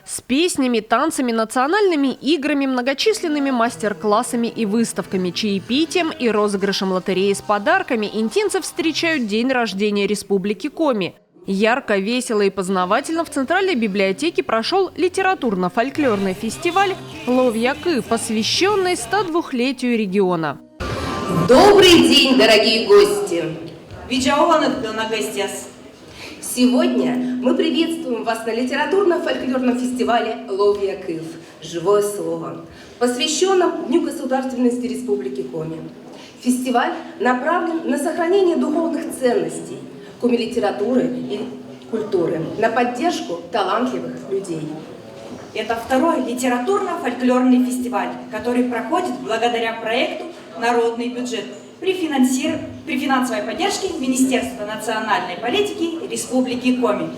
С песнями, танцами, национальными играми, многочисленными мастер-классами и выставками, чаепитием и розыгрышем лотереи с подарками интинцы встречают день рождения Республики Коми. Ярко, весело и познавательно в Центральной библиотеке прошел литературно-фольклорный фестиваль «Ловьякы», посвященный 102-летию региона. Добрый день, дорогие гости! Сегодня мы приветствуем вас на литературно-фольклорном фестивале «Ловьякы» «Живое слово», посвященном Дню государственности Республики Коми. Фестиваль направлен на сохранение духовных ценностей, коми-литературы и культуры, на поддержку талантливых людей. Это второй литературно-фольклорный фестиваль, который проходит благодаря проекту «Народный бюджет» при финансовой поддержке Министерства национальной политики Республики Коми,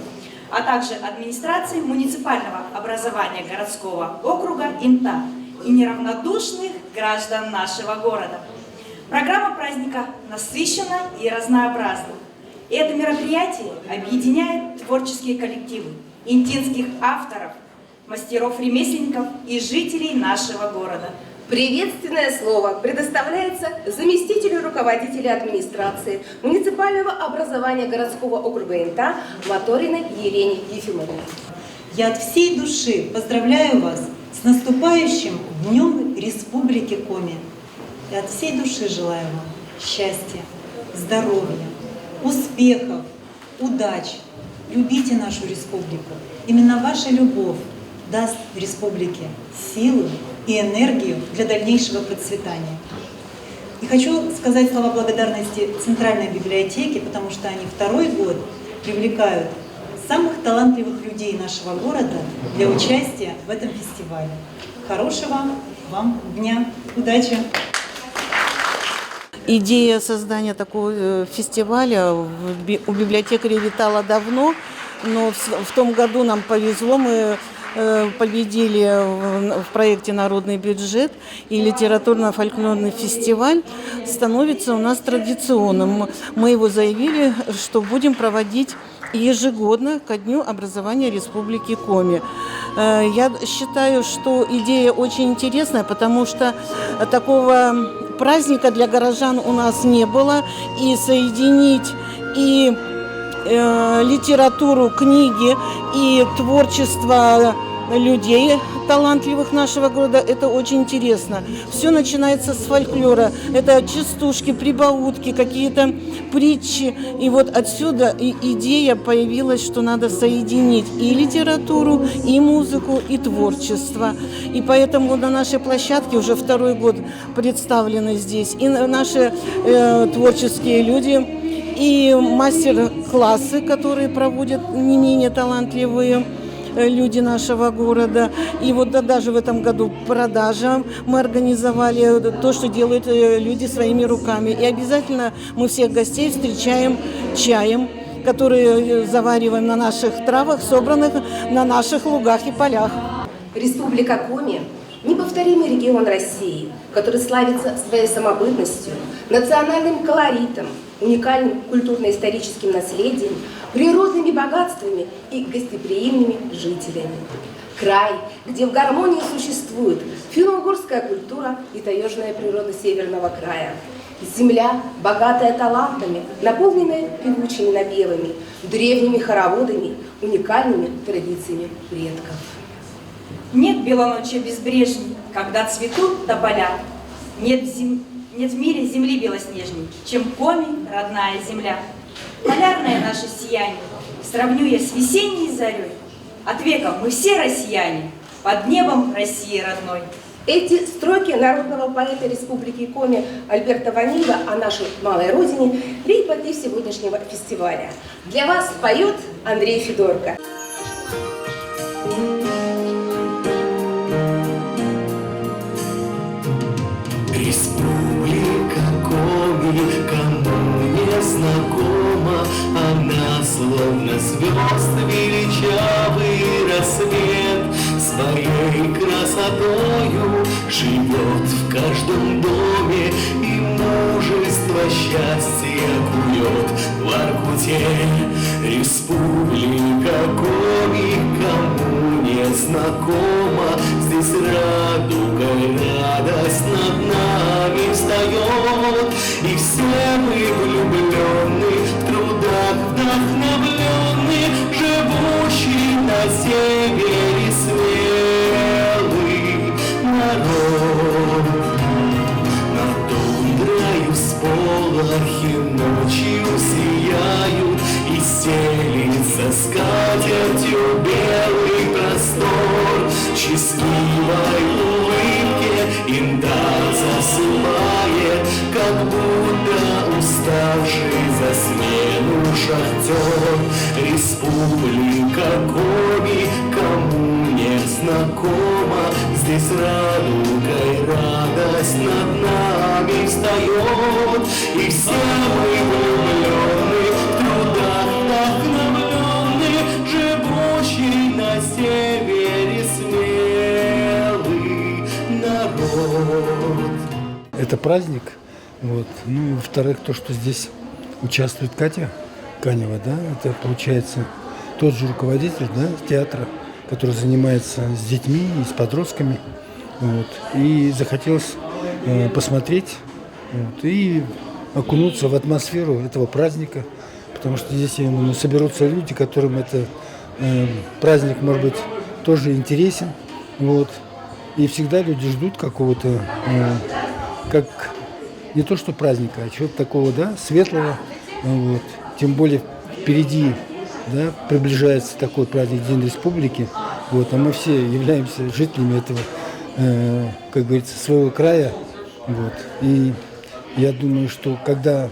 а также администрации муниципального образования городского округа Инта и неравнодушных граждан нашего города. Программа праздника насыщена и разнообразна. И это мероприятие объединяет творческие коллективы интинских авторов, мастеров-ремесленников и жителей нашего города. Приветственное слово предоставляется заместителю руководителя администрации муниципального образования городского округа Инта Моториной Елене Ефимовне. Я от всей души поздравляю вас с наступающим Днем Республики Коми. И от всей души желаю вам счастья, здоровья, успехов, удач. Любите нашу республику. Именно ваша любовь даст республике силу и энергию для дальнейшего процветания. И хочу сказать слова благодарности Центральной библиотеке, потому что они второй год привлекают самых талантливых людей нашего города для участия в этом фестивале. Хорошего вам дня! Удачи! Идея создания такого фестиваля у библиотекаря витала давно, но в том году нам повезло, мы победили в проекте «Народный бюджет», и литературно-фольклорный фестиваль становится у нас традиционным. Мы его заявили, что будем проводить ежегодно ко Дню образования Республики Коми. Я считаю, что идея очень интересная, потому что такого праздника для горожан у нас не было, и соединить и литературу, книги и творчество людей талантливых нашего города, это очень интересно. Все начинается с фольклора. Это частушки, прибаутки, какие-то притчи. И вот отсюда и идея появилась, что надо соединить и литературу, и музыку, и творчество. И поэтому на нашей площадке уже второй год представлены здесь и наши творческие люди, и мастер-классы, которые проводят не менее талантливые люди нашего города. И вот даже в этом году продажа мы организовали, то, что делают люди своими руками. И обязательно мы всех гостей встречаем чаем, который завариваем на наших травах, собранных на наших лугах и полях. Республика Коми – неповторимый регион России, который славится своей самобытностью, национальным колоритом, уникальным культурно-историческим наследием, природными богатствами и гостеприимными жителями. Край, где в гармонии существует финно-угорская культура и таежная природа Северного края. Земля, богатая талантами, наполненная певучими напевами, древними хороводами, уникальными традициями предков. Нет белоночия безбрежней, когда цветут тополя. Нет в мире земли белоснежней, чем Коми, родная земля. Полярное наше сияние сравню я с весенней зарей. От века мы все россияне, под небом России родной. Эти строки народного поэта Республики Коми Альберта Ваниева о нашей малой родине – лейтмотив сегодняшнего фестиваля. Для вас поет Андрей Федорко. Республика Коми, кому не знакома, она словно звезд величавый рассвет, своей красотою живет в каждом доме и мужество счастья кует в Воркуте. Республика Коми, кому не знакома, знакома, здесь радугой радость над нами встает. И все мы влюблены, в трудах вдохновлены, живущий на севере смелый народ. Над тундрою всполохи ночью сияют, и стелится скатертью белый простор. Счастливой улыбке индар засыпает, как будто уставший за смену шахтер. Республика Коми, кому не знакома, здесь радугой радость над нами встает. И все мы влюблены, в трудах вдохновлены, живущий на севере смелый народ. Это праздник. Вот. Ну и во-вторых, то, что здесь участвует Катя Канева, да, это получается тот же руководитель, да, театра, который занимается с детьми и с подростками. Вот. И захотелось посмотреть вот, и окунуться в атмосферу этого праздника, потому что здесь соберутся люди, которым это праздник, может быть, тоже интересен. Вот. И всегда люди ждут какого-то, как не то что праздника, а чего-то такого, да, светлого. Вот. Тем более впереди, да, приближается такой праздник День Республики. Вот. А мы все являемся жителями этого, как говорится, своего края. Вот. И я думаю, что когда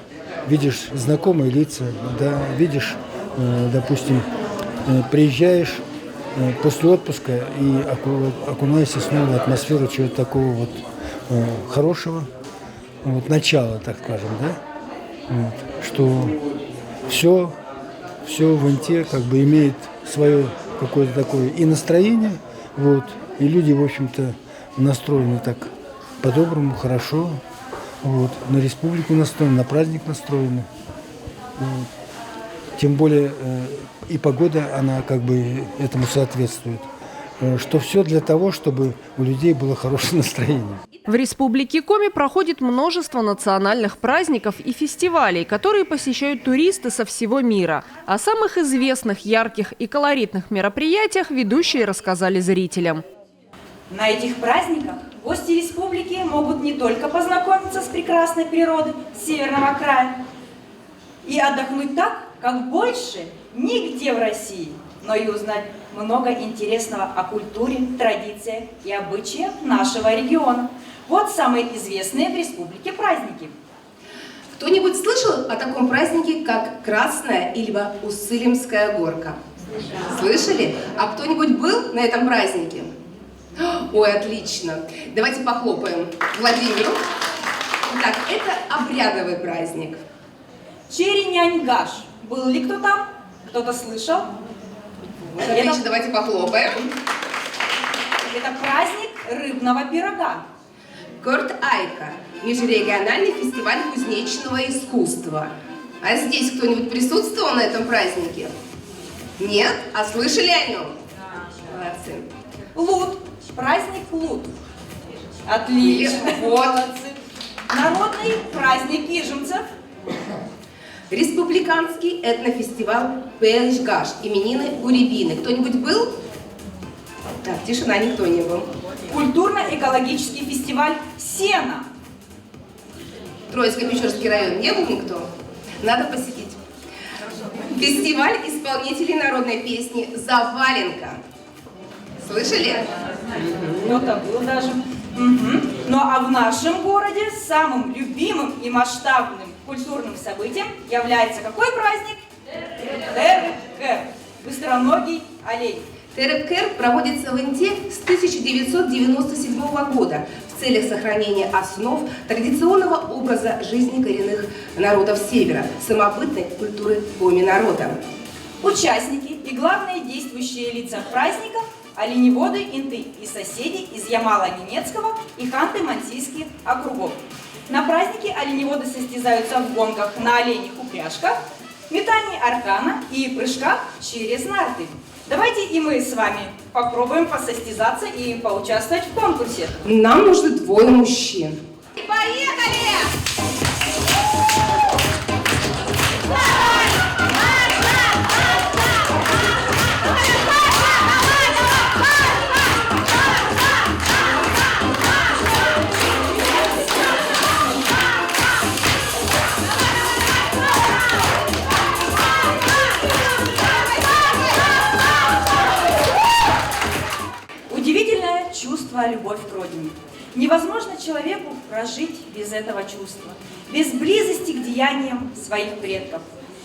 видишь знакомые лица, да, видишь, допустим, приезжаешь после отпуска и окунаешься снова в атмосферу чего-то такого вот хорошего, вот, начала, так скажем, да, вот, что все в Инте как бы имеет свое какое-то такое и настроение, вот, и люди, в общем-то, настроены так по-доброму, хорошо, вот, на республику настроены, на праздник настроены. Вот. Тем более и погода, она как бы этому соответствует. Что все для того, чтобы у людей было хорошее настроение. В Республике Коми проходит множество национальных праздников и фестивалей, которые посещают туристы со всего мира. О самых известных, ярких и колоритных мероприятиях ведущие рассказали зрителям. На этих праздниках гости республики могут не только познакомиться с прекрасной природой северного края и отдохнуть так, как больше нигде в России, но и узнать много интересного о культуре, традициях и обычаях нашего региона. Вот самые известные в республике праздники. Кто-нибудь слышал о таком празднике, как Красная или Уссылимская горка? Слышали? А кто-нибудь был на этом празднике? Ой, отлично. Давайте похлопаем Владимиру. Так, это обрядовый праздник. Череняньгаш. Был ли кто там? Кто-то слышал? Вот, отлично, давайте похлопаем. Это праздник рыбного пирога. Корт-Айка – межрегиональный фестиваль кузнечного искусства. А здесь кто-нибудь присутствовал на этом празднике? Нет? А слышали о нем? Молодцы. Лут. Праздник Лут. Отлично. Вот. Молодцы. Народный праздник ижемцев. Республиканский этнофестиваль Пелишгаш, именины Буребины. Кто-нибудь был? Так, тишина, никто не был. Культурно-экологический фестиваль Сена. Троицко-Печорский район не был никто? Надо посетить. Фестиваль исполнителей народной песни «Заваленка». Слышали? Кто-то был даже. Угу. Ну а в нашем городе самым любимым и масштабным культурным событием является какой праздник? Тереп-кер. Быстроногий олень. Тереп-кер проводится в Инте с 1997 года в целях сохранения основ традиционного образа жизни коренных народов Севера, самобытной культуры коми-народа. Участники и главные действующие лица праздника – оленеводы Инты и соседи из Ямало-Ненецкого и Ханты-Мансийских округов. На празднике оленеводы состязаются в гонках на оленях упряжках, метании аркана и прыжках через нарты. Давайте и мы с вами попробуем посостязаться и поучаствовать в конкурсе. Нам нужны 2 мужчин. Поехали! Удивительное чувство любовь к родине. Невозможно человеку прожить без этого чувства, без близости к деяниям своих предков.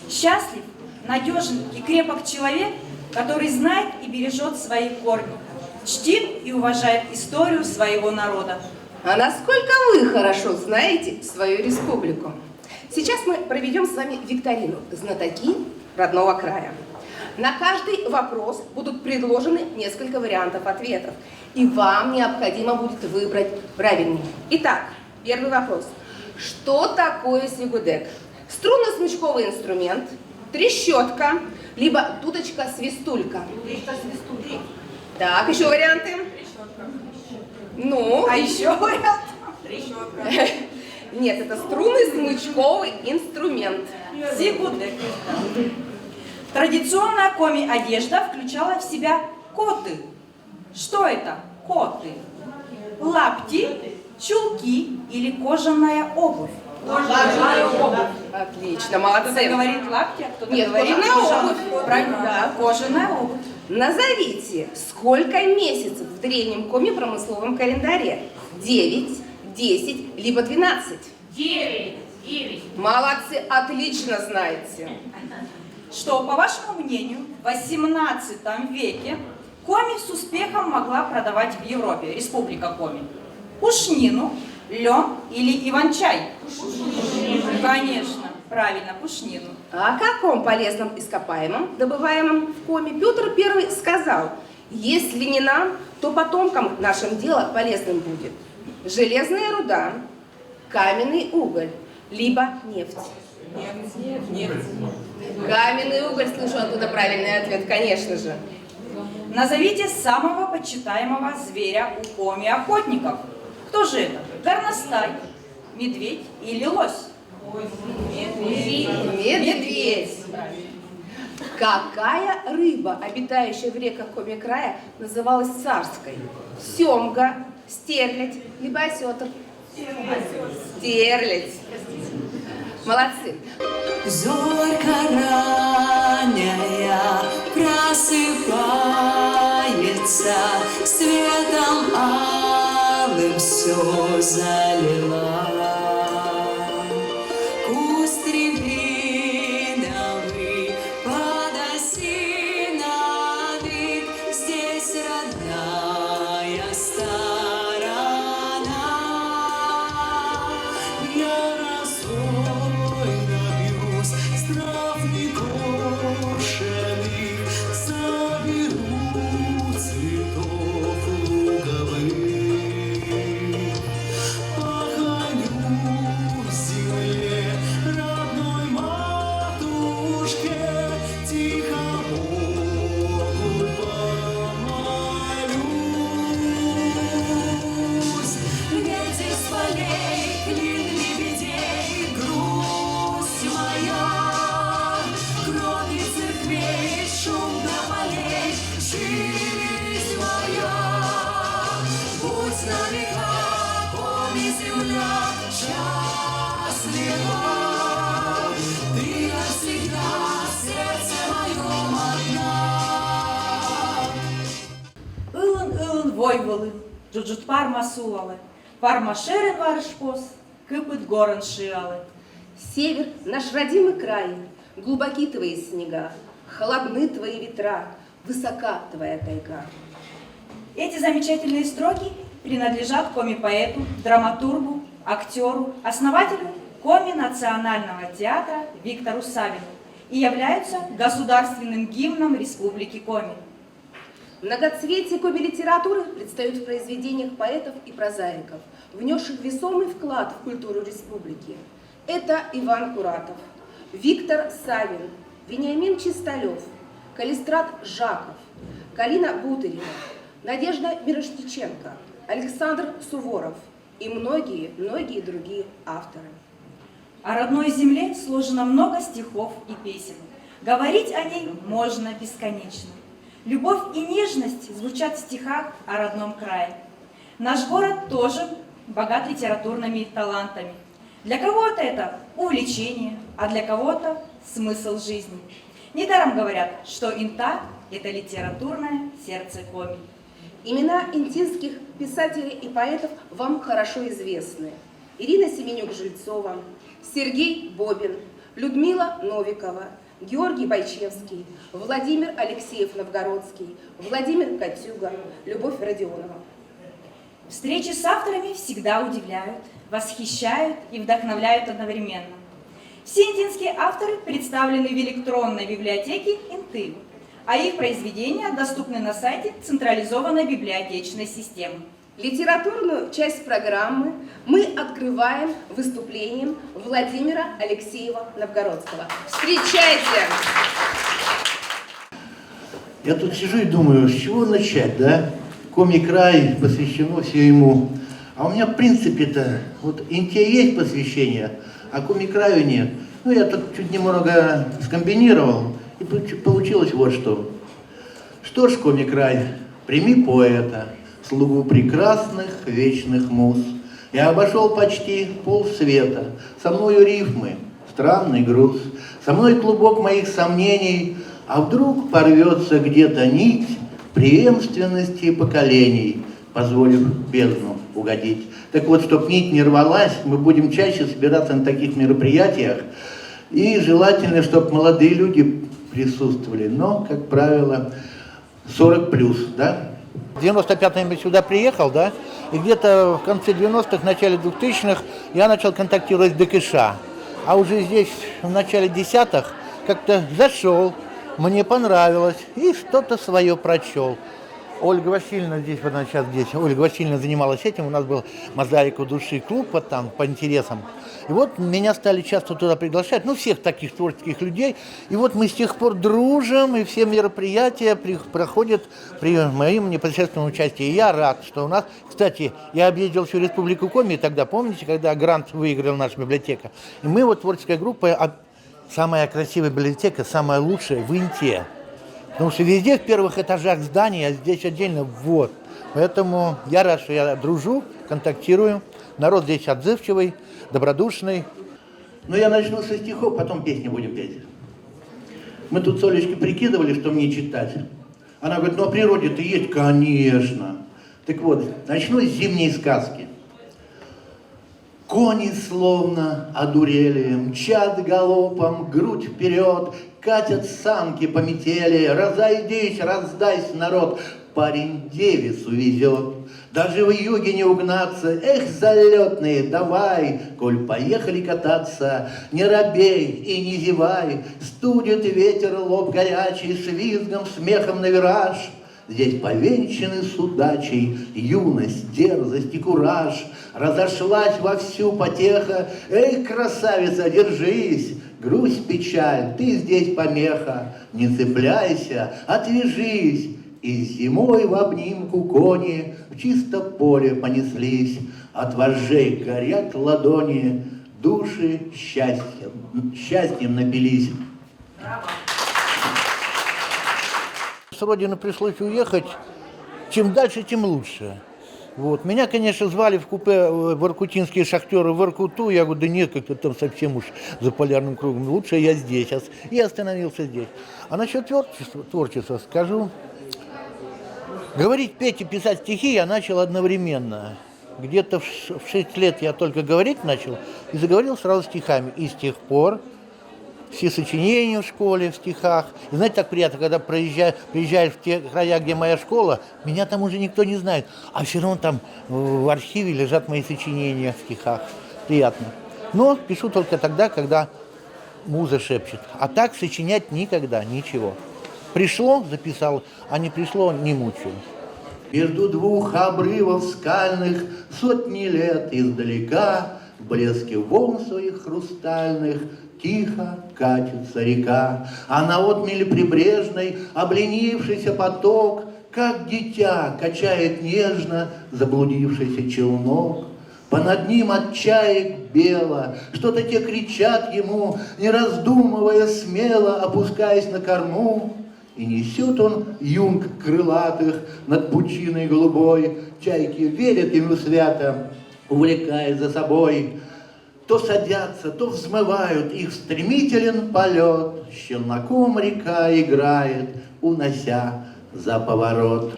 Счастлив, надежен и крепок человек, который знает и бережет свои корни, чтит и уважает историю своего народа. А насколько вы хорошо знаете свою республику? Сейчас мы проведем с вами викторину «Знатоки родного края». На каждый вопрос будут предложены несколько вариантов ответов, и вам необходимо будет выбрать правильный. Итак, первый вопрос. Что такое сигудек? Струнно-смычковый инструмент, трещотка, либо дудочка-свистулька? Дудочка-свистулька. Так, еще варианты? Ну? А еще вариант? Трещотка. Нет, это струнно-смычковый инструмент. Сигудек. Традиционная коми-одежда включала в себя коты. Что это? Коты. Лапти, чулки или кожаная обувь? Кожаная обувь. Отлично, молодцы. Кто-то говорит лапти, а кто-то Нет, говорит кожаная обувь. Правильно, да. Кожаная обувь. Назовите, сколько месяцев в древнем коми-промысловом календаре? 9, 10, либо 12? 9. Молодцы, отлично знаете. Что, по вашему мнению, в 18 веке Коми с успехом могла продавать в Европе, республика Коми? Пушнину, лен или иван-чай? Пушнину. Конечно, правильно, пушнину. О каком полезном ископаемом, добываемом в Коми, Петр I сказал: если не нам, то потомкам нашим дело полезным будет. Железная руда, каменный уголь, либо нефть. Нефть. Каменный уголь, слышу оттуда правильный ответ, конечно же. Назовите самого почитаемого зверя у коми-охотников. Кто же это? Горностай, медведь или лось? Медведь. Какая рыба, обитающая в реках Коми-края, называлась царской? Семга, стерлядь, либо осетр? Стерлядь. Молодцы. Зорька ранняя просыпается, светом алым все залила. Куст рябиновый под осиновик, здесь родная сторона. Я росой набьюсь с трав некошенных, соберу цветов луговых, похороню в земле родной матушке, тихо Богу помолюсь. Ветер с полей, клин лебедей, грусть моя, крови церквей, шум до полей, жизнь моя. Будь на века, Коми земля счастлива, ты навсегда в сердце моем одна. Ылын войволы, джуджут парма сулалы, парма шерен варышпос, кыпыт горен шиалы. Север, наш родимый край, глубоки твои снега, холодны твои ветра, высока твоя тайга. Эти замечательные строки принадлежат коми-поэту, драматургу, актеру, основателю Коми-национального театра Виктору Савину и являются государственным гимном Республики Коми. Многоцветие коми-литературы предстает в произведениях поэтов и прозаиков, внесших весомый вклад в культуру республики. Это Иван Куратов, Виктор Савин, Вениамин Чисталев, Калистрат Жаков, Галина Бутерина, Надежда Мирошниченко, Александр Суворов и многие другие авторы. О родной земле сложено много стихов и песен. Говорить о ней можно бесконечно. Любовь и нежность звучат в стихах о родном крае. Наш город тоже богат литературными талантами. Для кого-то это увлечение, а для кого-то смысл жизни. Недаром говорят, что Инта – это литературное сердце Коми. Имена интинских писателей и поэтов вам хорошо известны. Ирина Семенюк-Жильцова, Сергей Бобин, Людмила Новикова, Георгий Бойчевский, Владимир Алексеев-Новгородский, Владимир Катюга, Любовь Родионова. Встречи с авторами всегда удивляют, восхищают и вдохновляют одновременно. Все интинские авторы представлены в электронной библиотеке Инты, а их произведения доступны на сайте централизованной библиотечной системы. Литературную часть программы мы открываем выступлением Владимира Алексеева-Новгородского. Встречайте! Я тут сижу и думаю, с чего начать, да? Коми-край, посвящено все ему. А у меня в принципе-то, вот Инте есть посвящение, а Коми-краю нет. Ну, я тут чуть немного скомбинировал, и получилось вот что. Что ж, Коми-край, прими поэта, слугу прекрасных вечных муз. Я обошел почти полсвета, со мною рифмы, странный груз, со мной клубок моих сомнений, а вдруг порвется где-то нить преемственности поколений, позволив бездну угодить. Так вот, чтоб нить не рвалась, мы будем чаще собираться на таких мероприятиях, и желательно, чтобы молодые люди присутствовали, но, как правило, 40+, да? В 95-м я сюда приехал, да, и где-то в конце 90-х, начале 2000-х я начал контактировать с ДКШ. А уже здесь, в начале 10-х, как-то зашел, мне понравилось, и что-то свое прочел. Ольга Васильевна здесь, вот она сейчас здесь, Ольга Васильевна занималась этим, у нас был «Мозаика души» клуб вот там по интересам. И вот меня стали часто туда приглашать, ну, всех таких творческих людей. И вот мы с тех пор дружим, и все мероприятия проходят при моем непосредственном участии. И я рад, что у нас... Кстати, я объездил всю Республику Коми тогда, помните, когда грант выиграла наша библиотека. И мы вот творческая группа, самая красивая библиотека, самая лучшая в Инте. Потому что везде в первых этажах здания, а здесь отдельно вот. Поэтому я рад, что я дружу, контактирую. Народ здесь отзывчивый, добродушный. Ну, я начну со стихов, потом песни будем петь. Мы тут с Олечкой прикидывали, что мне читать. Она говорит, ну, о природе-то есть? Конечно. Так вот, начну с зимней сказки. Кони словно одурели, мчат галопом, грудь вперед, катят санки по метели, разойдись, раздайся, народ, парень девицу везет. Даже в юге не угнаться, эх, залетные, давай, коль поехали кататься, не робей и не зевай, студит ветер лоб горячий, с визгом, смехом на вираж. Здесь повенчаны с удачей юность, дерзость и кураж. Разошлась вовсю потеха, эй, красавица, держись, грусть, печаль, ты здесь помеха, не цепляйся, отвяжись. И зимой в обнимку кони в чисто поле понеслись, от вожжей горят ладони, души счастьем напились. Браво. С родины пришлось уехать, чем дальше, тем лучше. Вот. Меня, конечно, звали в купе воркутинские шахтеры в Воркуту. Я говорю, да нет, как-то там совсем уж за полярным кругом. Лучше я здесь. И остановился здесь. А насчет творчества скажу. Говорить, петь и писать стихи я начал одновременно. Где-то в 6 лет я только говорить начал и заговорил сразу стихами. И с тех пор все сочинения в школе, в стихах. И знаете, так приятно, когда приезжаешь в те края, где моя школа, меня там уже никто не знает. А все равно там в архиве лежат мои сочинения в стихах. Приятно. Но пишу только тогда, когда муза шепчет. А так сочинять никогда, ничего. Пришло, записал, а не пришло, не мучаю. Между двух обрывов скальных сотни лет издалека в блеске волн своих хрустальных тихо катится река, а на отмели прибрежной обленившийся поток как дитя качает нежно заблудившийся челнок. Понад ним от чаек бело, что-то те кричат ему, не раздумывая смело, опускаясь на корму. И несет он юнг крылатых над пучиной голубой. Чайки верят ему свято, увлекая за собой. То садятся, то взмывают, их стремителен полет. С челноком река играет, унося за поворот.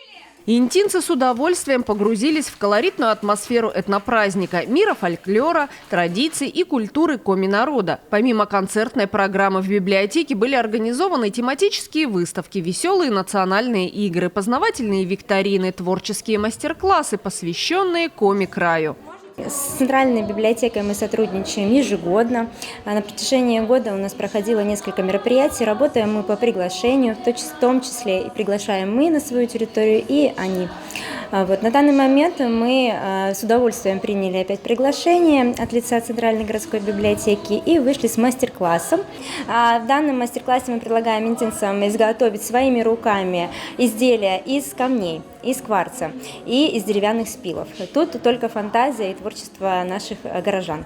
Интинцы с удовольствием погрузились в колоритную атмосферу этнопраздника, мира фольклора, традиций и культуры коми-народа. Помимо концертной программы в библиотеке были организованы тематические выставки, веселые национальные игры, познавательные викторины, творческие мастер-классы, посвященные коми-краю. С Центральной библиотекой мы сотрудничаем ежегодно. На протяжении года у нас проходило несколько мероприятий. Работаем мы по приглашению, в том числе и приглашаем мы на свою территорию, и они. Вот. На данный момент мы с удовольствием приняли опять приглашение от лица Центральной городской библиотеки и вышли с мастер-классом. В данном мастер-классе мы предлагаем интинцам изготовить своими руками изделия из камней, из кварца и из деревянных спилов. Тут только фантазия и творчество наших горожан.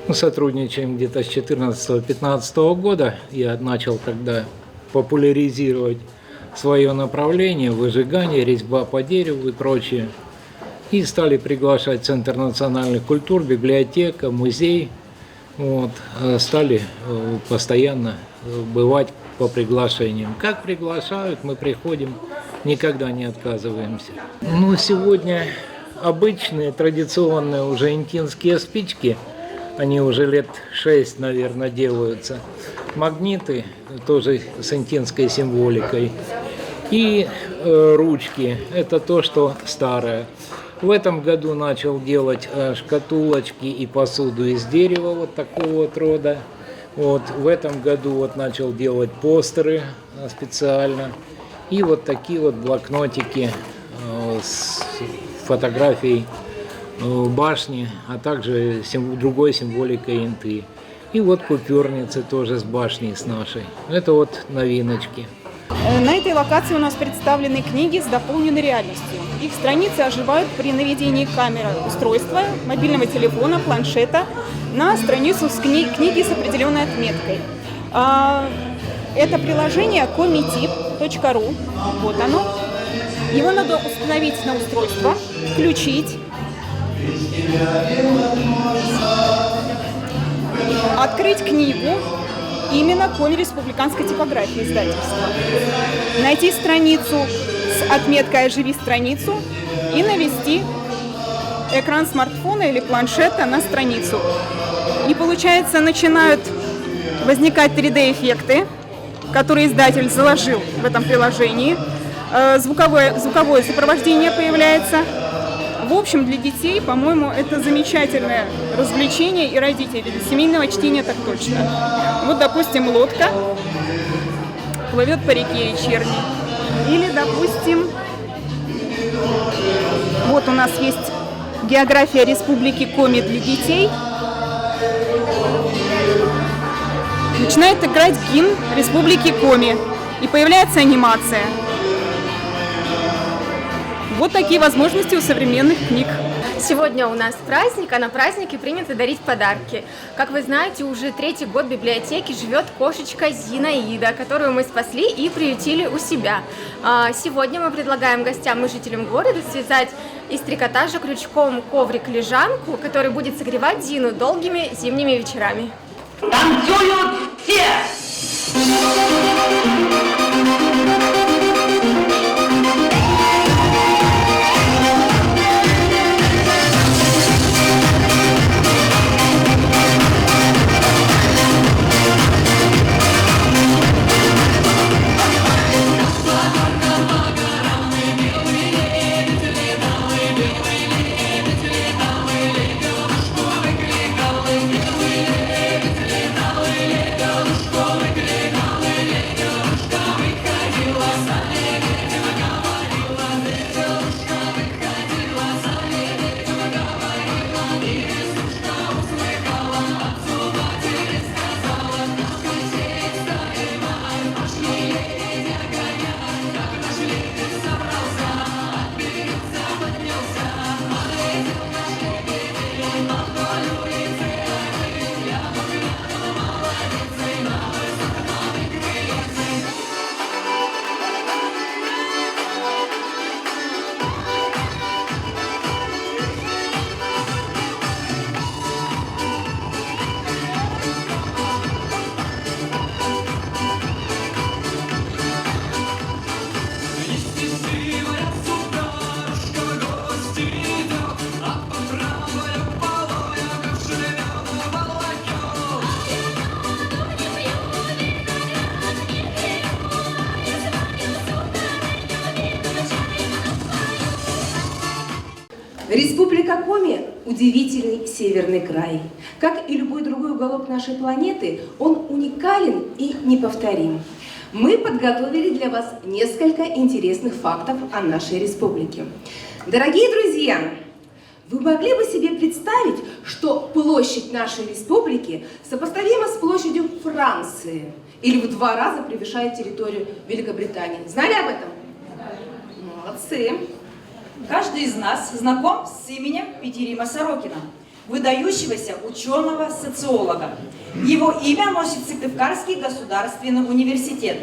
Мы сотрудничаем где-то с 2014-2015 года. Я начал тогда популяризировать свое направление, выжигание, резьба по дереву и прочее. И стали приглашать Центр национальных культур, библиотека, музей. Вот. Стали постоянно бывать по приглашениям. Как приглашают, мы приходим, никогда не отказываемся. Ну, сегодня обычные, традиционные уже интинские спички, они уже лет 6, наверное, делаются. Магниты, тоже с интинской символикой. И ручки, это то, что старое. В этом году начал делать шкатулочки и посуду из дерева вот такого вот рода. Вот, в этом году вот начал делать постеры специально. И вот такие вот блокнотики с фотографией башни, а также другой символикой инты. И вот купюрницы тоже с башней с нашей. Это вот новиночки. На этой локации у нас представлены книги с дополненной реальностью. Их страницы оживают при наведении камеры устройства, мобильного телефона, планшета на страницу с книги с определенной отметкой. Это приложение comitip.ru. Вот оно. Его надо установить на устройство, включить, открыть книгу, именно Коми республиканской типографии издательства. Найти страницу с отметкой «Оживи страницу» и навести экран смартфона или планшета на страницу. И получается, начинают возникать 3D-эффекты, которые издатель заложил в этом приложении. Звуковое сопровождение появляется. В общем, для детей, по-моему, это замечательное развлечение, и родителей. Для семейного чтения так точно. Вот, допустим, лодка плывет по реке вечерней. Или, допустим, вот у нас есть география Республики Коми для детей. Начинает играть гимн Республики Коми, и появляется анимация. Вот такие возможности у современных книг. Сегодня у нас праздник, а на празднике принято дарить подарки. Как вы знаете, уже 3-й год в библиотеке живет кошечка Зинаида, которую мы спасли и приютили у себя. Сегодня мы предлагаем гостям и жителям города связать из трикотажа крючком коврик-лежанку, который будет согревать Зину долгими зимними вечерами. Танцуют все! Республика Коми – удивительный северный край. Как и любой другой уголок нашей планеты, он уникален и неповторим. Мы подготовили для вас несколько интересных фактов о нашей республике. Дорогие друзья, вы могли бы себе представить, что площадь нашей республики сопоставима с площадью Франции или в 2 раза превышает территорию Великобритании? Знали об этом? Молодцы! Каждый из нас знаком с именем Петерима Сорокина, выдающегося ученого-социолога. Его имя носит Сыктывкарский государственный университет.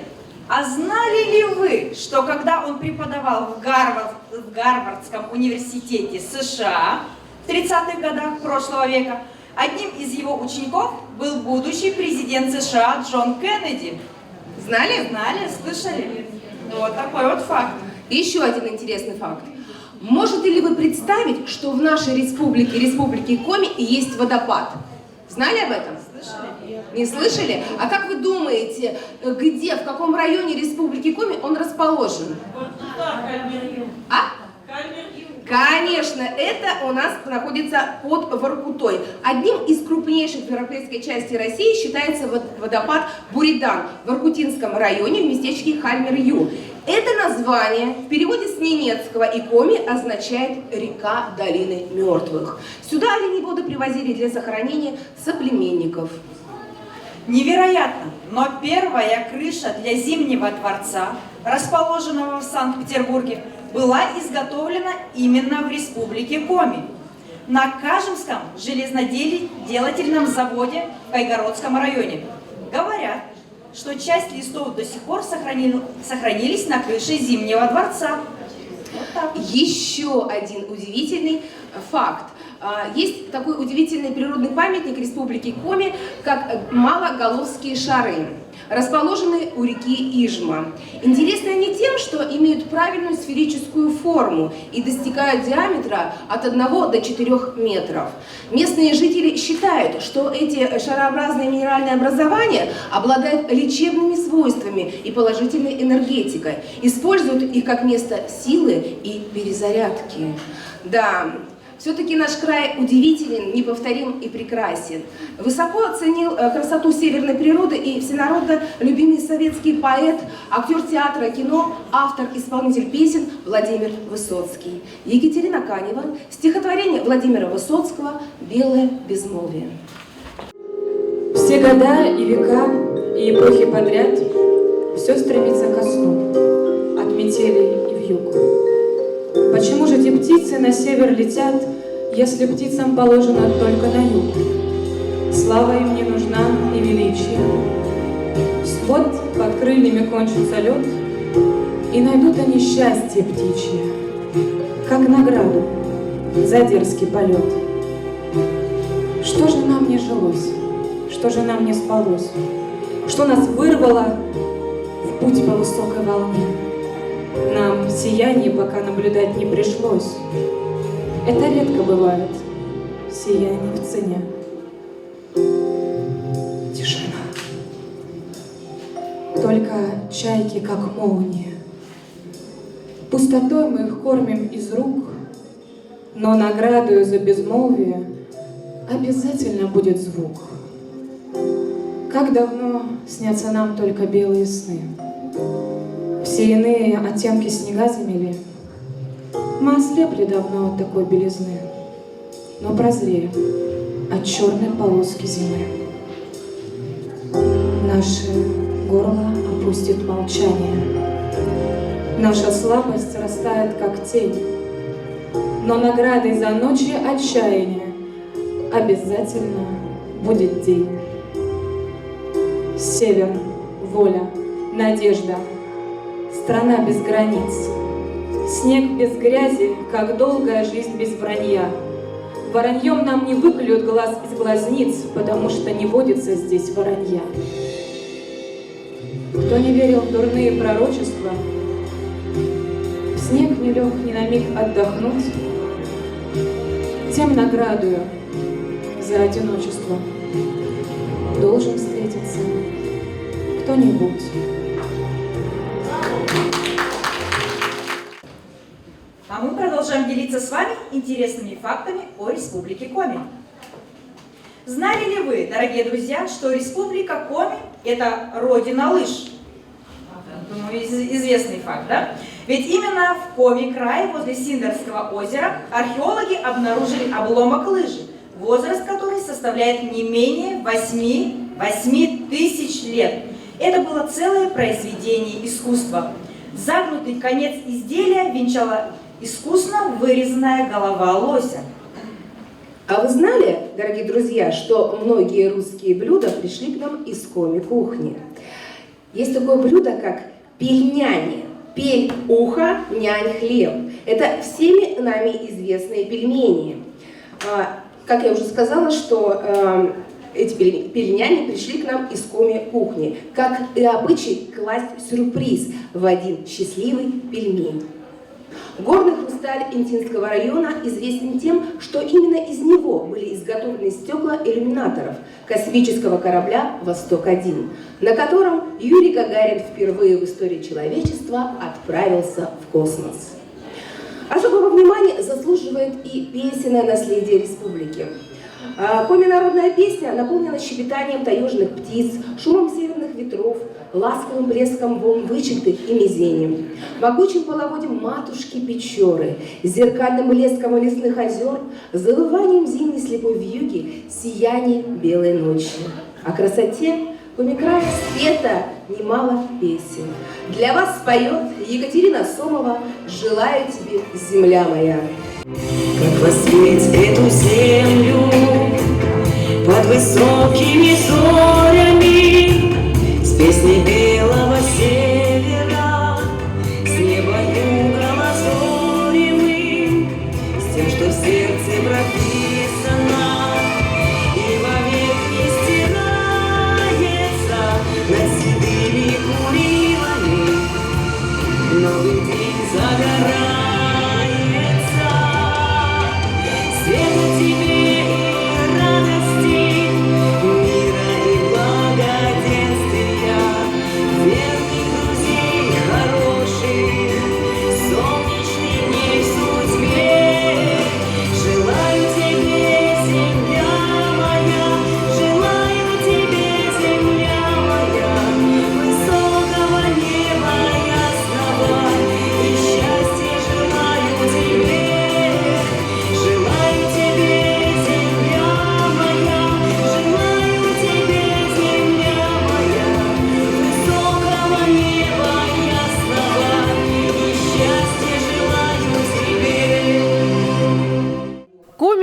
А знали ли вы, что когда он преподавал в Гарвардском университете США в 30-х годах прошлого века, одним из его учеников был будущий президент США Джон Кеннеди? Знали? Знали, слышали? Вот такой вот факт. Еще один интересный факт. Можете ли вы представить, что в нашей республике Коми, есть водопад? Знали об этом? Слышали? Не слышали? А как вы думаете, где, в каком районе республики Коми он расположен? А? Конечно, это у нас находится под Воркутой. Одним из крупнейших в европейской части России считается водопад Буридан в Воркутинском районе в местечке Хальмер-Ю. Это название в переводе с немецкого и Коми означает «река долины мертвых». Сюда оленеводы привозили для захоронения соплеменников. Невероятно, но первая крыша для Зимнего дворца, расположенного в Санкт-Петербурге, была изготовлена именно в республике Коми, на Кажемском железноделательном заводе в Кайгородском районе. Говорят, что часть листов до сих пор сохранились на крыше Зимнего дворца. Вот Еще один удивительный факт. Есть такой удивительный природный памятник республики Коми, как Малоголовские шары, расположенные у реки Ижма. Интересны они тем, что имеют правильную сферическую форму и достигают диаметра от 1 до 4 метров. Местные жители считают, что эти шарообразные минеральные образования обладают лечебными свойствами и положительной энергетикой, используют их как место силы и перезарядки. Да. Все-таки наш край удивителен, неповторим и прекрасен. Высоко оценил красоту северной природы и всенародно любимый советский поэт, актер театра и кино, автор-исполнитель песен Владимир Высоцкий. Екатерина Канева, стихотворение Владимира Высоцкого «Белое безмолвие». Все года и века, и эпохи подряд все стремится ко сну, от метелей и вьюг. Почему же те птицы на север летят, если птицам положено только на юг? Слава им не нужна и величие. Вот под крыльями кончится лед, и найдут они счастье птичье, как награду за дерзкий полет. Что же нам не жилось, что же нам не спалось, что нас вырвало в путь по высокой волне? Нам сияние пока наблюдать не пришлось. Это редко бывает, сияние в цене. Тишина. Только чайки, как молния. Пустотой мы их кормим из рук, но наградою за безмолвие обязательно будет звук. Как давно снятся нам только белые сны. Все иные оттенки снега замели. Мы ослепли давно от такой белизны, но прозреем от черной полоски зимы. Наше горло опустит молчание. Наша слабость растает, как тень, но наградой за ночи отчаяния обязательно будет день. Север, воля, надежда, страна без границ, снег без грязи, как долгая жизнь без вранья. Вороньем нам не выклюют глаз из глазниц, потому что не водится здесь воронья. Кто не верил в дурные пророчества, в снег не лег ни на миг отдохнуть, тем наградою за одиночество должен встретиться кто-нибудь. А мы продолжаем продолжаем делиться с вами интересными фактами о Республике Коми. Знали ли вы, дорогие друзья, что Республика Коми – это родина лыж? Думаю, известный факт, да? Ведь именно в Коми-крае возле Синдарского озера археологи обнаружили обломок лыжи, возраст которой составляет не менее 8 тысяч лет. Это было целое произведение искусства. Загнутый конец изделия венчала искусно вырезанная голова лося. А вы знали, дорогие друзья, что многие русские блюда пришли к нам из коми-кухни? Есть такое блюдо, как пельняне. Пель – ухо, нянь – хлеб. Это всеми нами известные пельмени. Как я уже сказала, что эти пельняне пришли к нам из коми-кухни, как и обычай класть сюрприз в один счастливый пельмень. Горный хрусталь Интинского района известен тем, что именно из него были изготовлены стекла иллюминаторов космического корабля «Восток-1», на котором Юрий Гагарин впервые в истории человечества отправился в космос. Особого внимания заслуживает и песенное наследие республики. Коми-народная песня наполнена щебетанием таежных птиц, шумом северных ветров, ласковым блеском волн вычетых и мизением, могучим половодьем матушки Печоры, зеркальным блеском лесных озер, завыванием зимней слепой вьюги, сиянием белой ночи. О красоте Коми-края спето немало песен. Для вас споет Екатерина Сомова «Желаю тебе, земля моя». Как воспеть эту землю под высокими зорями, с песней белого севера, с неба юга лазоревым, с тем, что в сердце прописано и вовек не стирается над седыми курилами. Новый день загорает.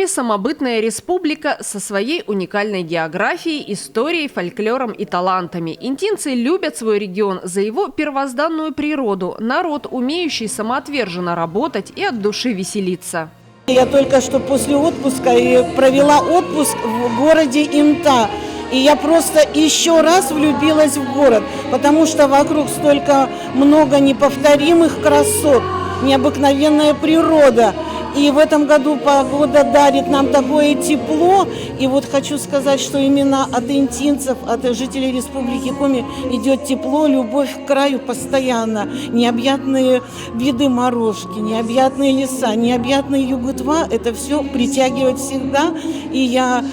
Самобытная республика со своей уникальной географией, историей, фольклором и талантами. Интинцы любят свой регион за его первозданную природу. Народ, умеющий самоотверженно работать и от души веселиться. Я только что после отпуска и провела отпуск в городе Инта. И я просто еще раз влюбилась в город, потому что вокруг столько много неповторимых красот, необыкновенная природа. И в этом году погода дарит нам такое тепло. И вот хочу сказать, что именно от интинцев, от жителей Республики Коми идет тепло, любовь к краю постоянно. Необъятные виды морожки, необъятные леса, необъятные юготва. Это все притягивает всегда. И я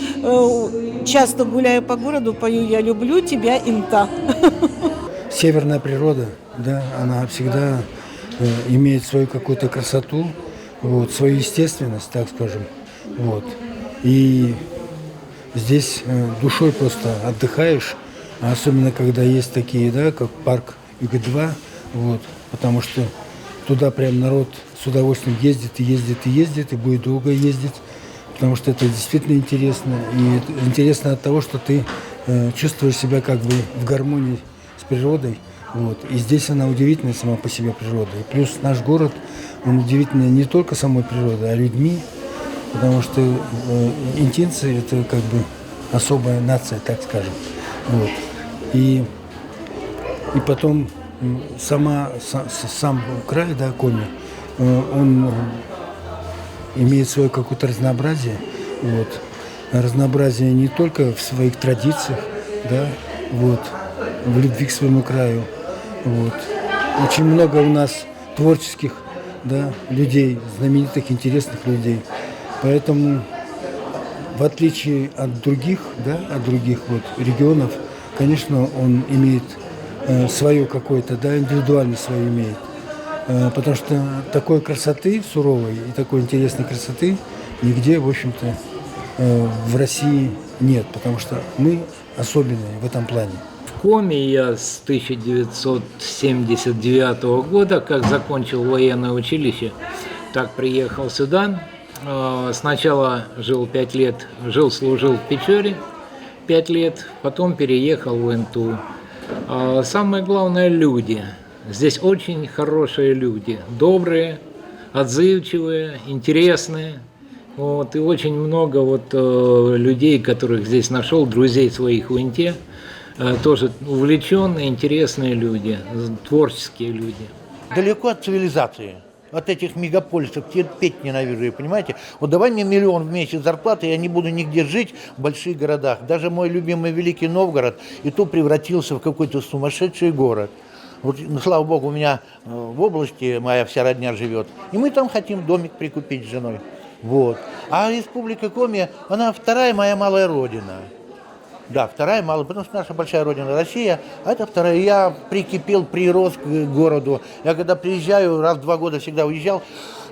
часто гуляю по городу, пою «Я люблю тебя, Инта». Северная природа, да, она всегда имеет свою какую-то красоту. Вот, свою естественность, так скажем. Вот. И здесь душой просто отдыхаешь, особенно когда есть такие, да, как парк ЮГ-2, вот, потому что туда прям народ с удовольствием ездит, и будет долго ездить, потому что это действительно интересно. И интересно от того, что ты чувствуешь себя как бы в гармонии с природой. Вот. И здесь она удивительная сама по себе природа. И плюс наш город, он удивительный не только самой природой, а людьми, потому что интинцы – это как бы особая нация, так скажем. Вот. И потом сам край, да, Коми, он имеет свое какое-то разнообразие. Вот. Разнообразие не только в своих традициях, да, вот, в любви к своему краю. Вот. Очень много у нас творческих да, людей, знаменитых, интересных людей. Поэтому, в отличие от других, да, от других вот регионов, конечно, он имеет свое какое-то, да, индивидуально свое имеет. Потому что такой красоты суровой и такой интересной красоты нигде, в общем-то, в России нет, потому что мы особенные в этом плане. В Коми я с 1979 года, как закончил военное училище, так приехал сюда. Сначала жил 5 лет, служил в Печоре 5 лет, потом переехал в НТУ. Самое главное – люди. Здесь очень хорошие люди, добрые, отзывчивые, интересные. Вот, и очень много вот, людей, которых здесь нашел, друзей своих в Инте, тоже увлеченные, интересные люди, творческие люди. Далеко от цивилизации, от этих мегаполисов, терпеть ненавижу, вы понимаете? Вот давай мне 1 миллион в месяц зарплаты, я не буду нигде жить в больших городах. Даже мой любимый Великий Новгород и то превратился в какой-то сумасшедший город. Вот, ну, слава богу, у меня в области моя вся родня живет, и мы там хотим домик прикупить с женой. Вот. А Республика Коми, она вторая моя малая родина. Да, вторая малая, потому что наша большая родина Россия, а это вторая. Я прикипел, прирос к городу. Я когда приезжаю, раз в 2 года всегда уезжал,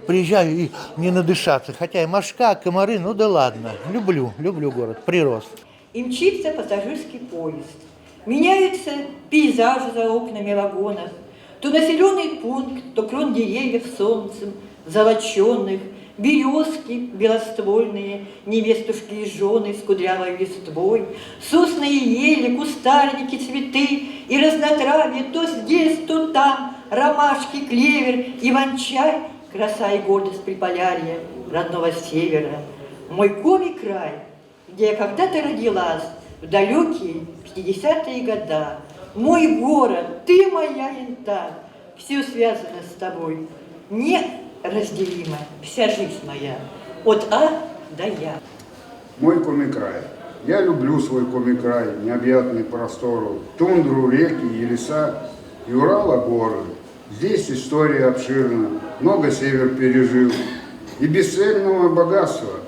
приезжаю и не надышаться. Хотя и мошка, комары, ну да ладно. Люблю город, прирос. И мчится пассажирский поезд. Меняются пейзажи за окнами вагонов. То населенный пункт, то крон деревьев солнцем, золоченных, березки белоствольные, невестушки и жены с кудрявой листвой, сосны и ели, кустарники, цветы и разнотравье то здесь, то там, ромашки, клевер, иван-чай, краса и гордость Приполярья, родного севера. Мой Коми край, где я когда-то родилась, в далекие 50-е года. Мой город, ты моя Инта, все связано с тобой. Неразделима вся жизнь моя, от А до Я. Мой Коми край. Я люблю свой Коми край, необъятный простору, тундру, реки и леса, и Урала горы. Здесь история обширна, много север пережил. И бесценного богатства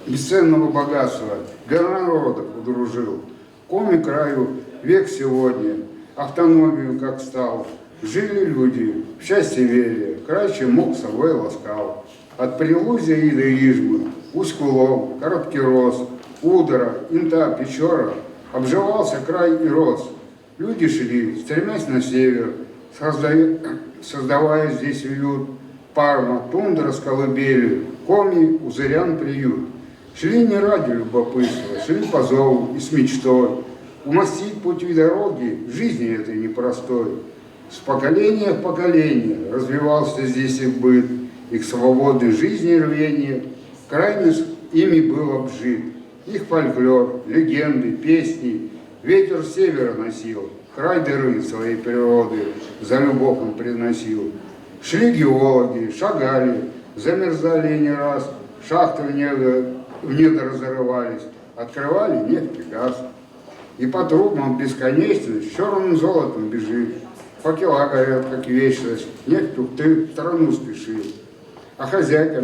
для народов удружил. Коми краю век сегодня, автономию как стал. Жили люди, в счастье верили, край чем мог собой ласкал. От Прилузия и до Ижмы, Усть-Кулом, Короткий Рос, Удара, Инта, Печора обживался край и рос. Люди шли, стремясь на север, создавая здесь уют. Парма, тундра с колыбелью, Коми, узырян приют. Шли не ради любопытства, шли по зову и с мечтой. Умастить путь и дороги жизни этой непростой. С поколения в поколение развивался здесь их быт, их свободной жизни рвение, крайне ими был обжит. Их фольклор, легенды, песни ветер с севера носил, край дыры своей природы за любовь он приносил. Шли геологи, шагали, замерзали не раз, шахты в недра зарывались, открывали нефть и газ. И по трубам бесконечность черным золотом бежит. Факела горят, как вечность, нефть Ухты в страну спешит. А хозяйка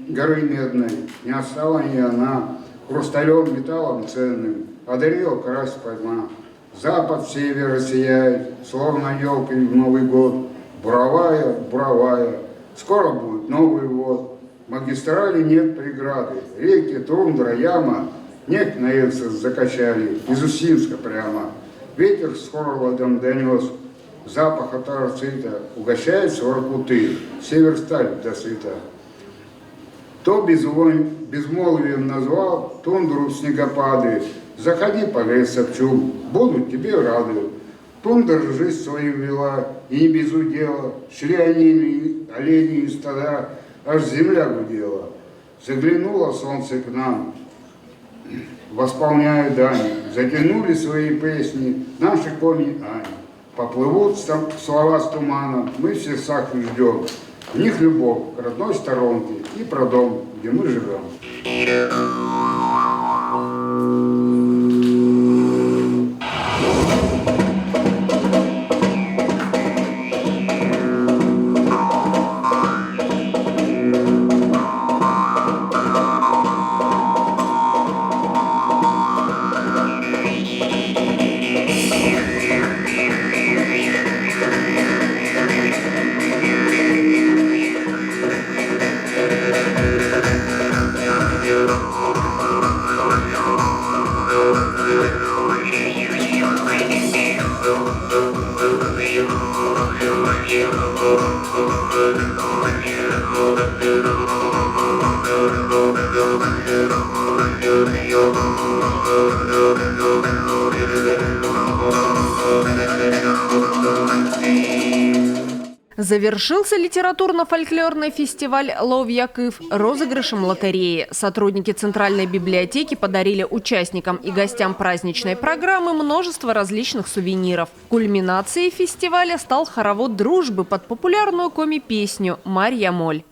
горы медной не остала ни она, хрусталем, металлом ценным одарила крась пойма. Запад, север сияет, словно елкой в Новый год. Буровая, скоро будет Новый год. Магистрали нет преграды, реки, тундра, яма, нефть на Эльсах закачали, из Устинска прямо. Ветер с холодом донес, запах от арцита угощает с Воркуты, север сталь до сыта. То безмолвием назвал тундру снегопады, заходи, погрей Собчук, будут тебе рады. Тундра жизнь свою вела, и не без удела, шли олени и стада, аж земля гудела. Заглянуло солнце к нам, восполняя дань, затянули свои песни наши Коми Ани. Поплывут слова с туманом, мы в сердцах их ждем. В них любовь к родной сторонке и про дом, где мы живем. Завершился литературно-фольклорный фестиваль «Лов Якыв» розыгрышем лотереи. Сотрудники Центральной библиотеки подарили участникам и гостям праздничной программы множество различных сувениров. Кульминацией фестиваля стал хоровод дружбы под популярную коми-песню «Марья Моль».